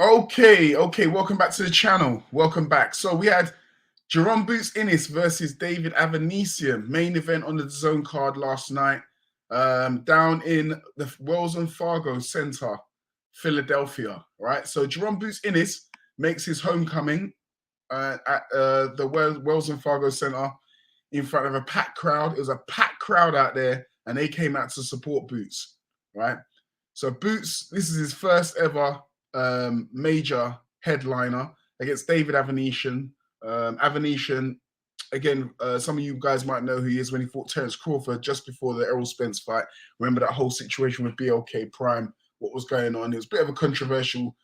Okay, welcome back to the channel. Welcome back. So we had Jaron BOOTS Ennis versus David Avanesyan, main event on the Zone card last night, down in the Wells and Fargo Center, Philadelphia. Right. So Jaron BOOTS Ennis makes his homecoming at the Wells and Fargo Center in front of a packed crowd. It was a packed crowd out there, and they came out to support Boots. Right. So Boots, this is his first ever major headliner against David Avanesyan. Avanesyan, again, some of you guys might know who he is when he fought Terence Crawford just before the Errol Spence fight. Remember that whole situation with BLK Prime, what was going on? It was a bit of a controversial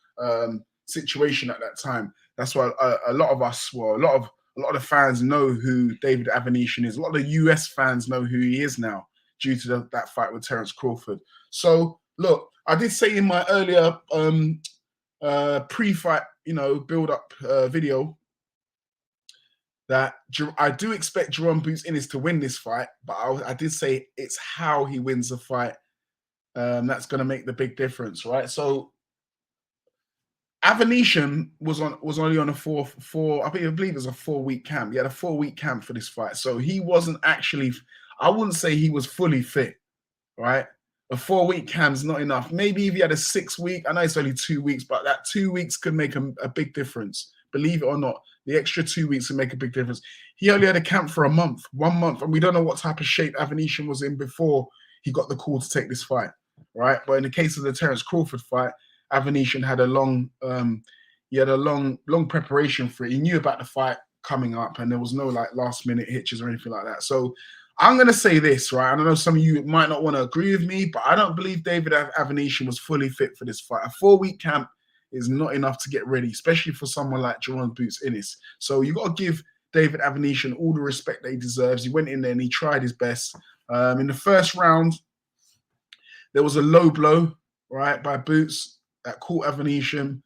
situation at that time. That's why a lot of us, well, a lot of the fans know who David Avanesyan is. A lot of the US fans know who he is now due to that fight with Terence Crawford. So look, I did say in my earlier pre-fight, build-up video that I do expect Jaron BOOTS Ennis to win this fight, but I did say it's how he wins the fight that's going to make the big difference, right? So Avanesyan was only on a four. I believe it was a 4-week camp. He had a 4-week camp for this fight, so he wasn't actually. I wouldn't say he was fully fit, right? A 4-week camp's not enough. Maybe if he had a 6-week, I know it's only 2 weeks, but that 2 weeks could make a big difference. Believe it or not, the extra 2 weeks can make a big difference. He only had a camp for 1 month, and we don't know what type of shape Avanesyan was in before he got the call to take this fight, right? But in the case of the Terence Crawford fight, Avanesyan had a long preparation for it. He knew about the fight coming up, and there was no like last minute hitches or anything like that. So I'm going to say this, right? And I know some of you might not want to agree with me, but I don't believe David Avanesyan was fully fit for this fight. A 4-week camp is not enough to get ready, especially for someone like Jaron BOOTS Ennis. So you got to give David Avanesyan all the respect that he deserves. He went in there and he tried his best. In the first round, there was a low blow, right, by Boots that caught Avanesyan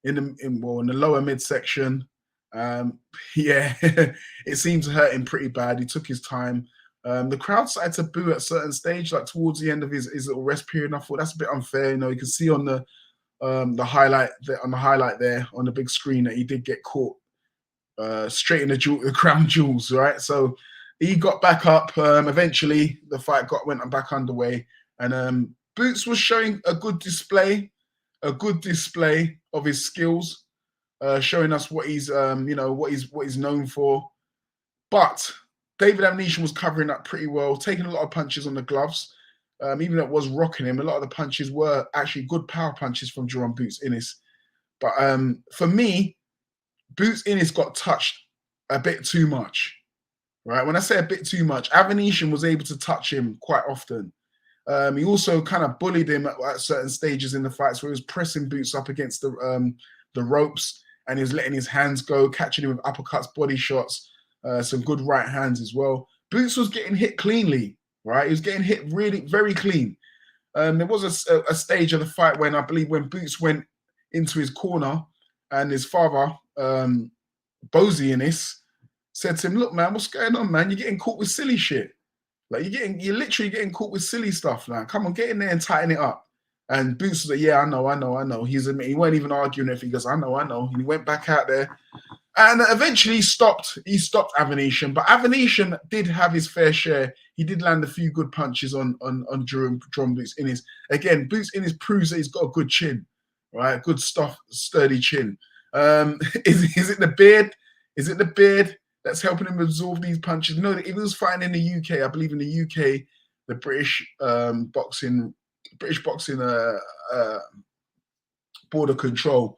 in the lower midsection. Yeah, it seemed to hurt him pretty bad. He took his time. The crowd started to boo at a certain stage, like towards the end of his little rest period. And I thought that's a bit unfair. You can see on the highlight there on the big screen that he did get caught straight in the crown jewels, right? So he got back up. Eventually, the fight went back underway, and Boots was showing a good display of his skills, showing us what he's what he's known for. But David Avanesyan was covering up pretty well, taking a lot of punches on the gloves. Even though it was rocking him, a lot of the punches were actually good power punches from Jaron BOOTS Ennis. But for me, BOOTS Ennis got touched a bit too much, right? When I say a bit too much, Avanesyan was able to touch him quite often. He also kind of bullied him at certain stages in the fights where he was pressing Boots up against the ropes, and he was letting his hands go, catching him with uppercuts, body shots, some good right hands as well. Boots was getting hit cleanly, right? He was getting hit really very clean. There was a stage of the fight when I believe when Boots went into his corner and his father, Bozy Ennis, said to him, "Look, man, what's going on, man? You're getting caught with silly shit. Like you're literally getting caught with silly stuff now. Come on, get in there and tighten it up." And Boots was like, "Yeah, I know." He weren't even arguing if he goes, I know. And he went back out there. And eventually he stopped Avanesyan. But Avanesyan did have his fair share. He did land a few good punches on Jaron BOOTS Ennis. Again, BOOTS Ennis proves that he's got a good chin, right? Good stuff, sturdy chin. Is it the beard? Is it the beard that's helping him absorb these punches? No, if he was fighting in the UK, I believe in the UK, the British boxing border control,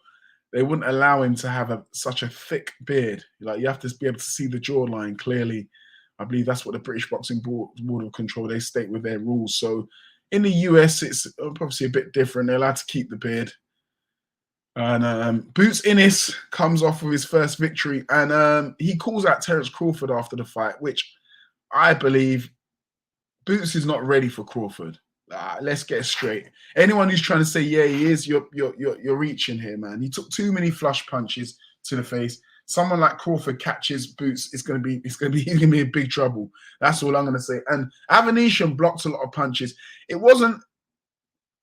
they wouldn't allow him to have such a thick beard. Like you have to be able to see the jawline clearly. I believe that's what the British boxing border control, they state with their rules. So in the US, it's obviously a bit different. They're allowed to keep the beard. And BOOTS Ennis comes off with his first victory, and he calls out Terence Crawford after the fight, which I believe Boots is not ready for Crawford. Let's get straight. Anyone who's trying to say, yeah, he is, you're reaching here, man. He took too many flush punches to the face. Someone like Crawford catches Boots, he's gonna be in big trouble. That's all I'm gonna say. And Avanesyan blocked a lot of punches. It wasn't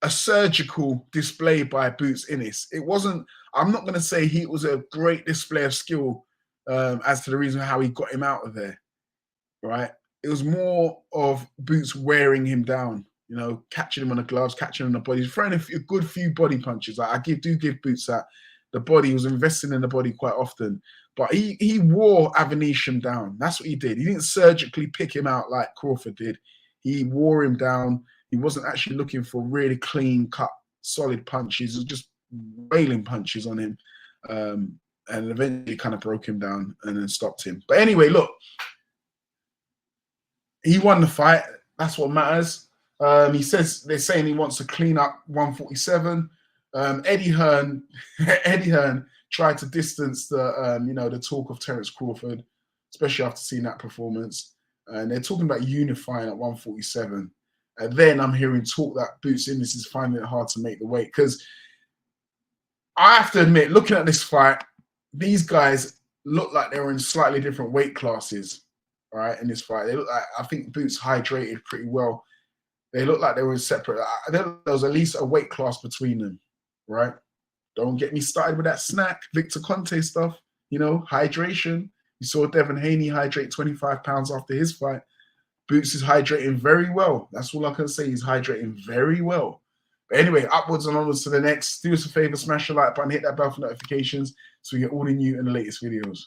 a surgical display by Boots Ennis. It wasn't, I'm not going to say he was a great display of skill as to the reason how he got him out of there, right? It was more of Boots wearing him down, you know, catching him on the gloves, catching him on the body, throwing a good few body punches. Like, do give Boots that. The body, he was investing in the body quite often. But he wore Avanesyan down. That's what he did. He didn't surgically pick him out like Crawford did. He wore him down. He wasn't actually looking for really clean cut, solid punches. It was just wailing punches on him. And eventually kind of broke him down and then stopped him. But anyway, look, he won the fight. That's what matters. He says they're saying he wants to clean up 147. Eddie Hearn tried to distance the the talk of Terence Crawford, especially after seeing that performance. And they're talking about unifying at 147. And then I'm hearing talk that Boots Ennis is finding it hard to make the weight. Because I have to admit, looking at this fight, these guys look like they were in slightly different weight classes, right? In this fight, they look like, I think Boots hydrated pretty well. They look like they were in separate. There was at least a weight class between them, right? Don't get me started with that snack, Victor Conte stuff. You know, hydration. You saw Devin Haney hydrate 25 pounds after his fight. Boots is hydrating very well. That's all I can say. He's hydrating very well. But anyway, upwards and onwards to the next. Do us a favor, smash the like button, hit that bell for notifications so we get all the new and the latest videos.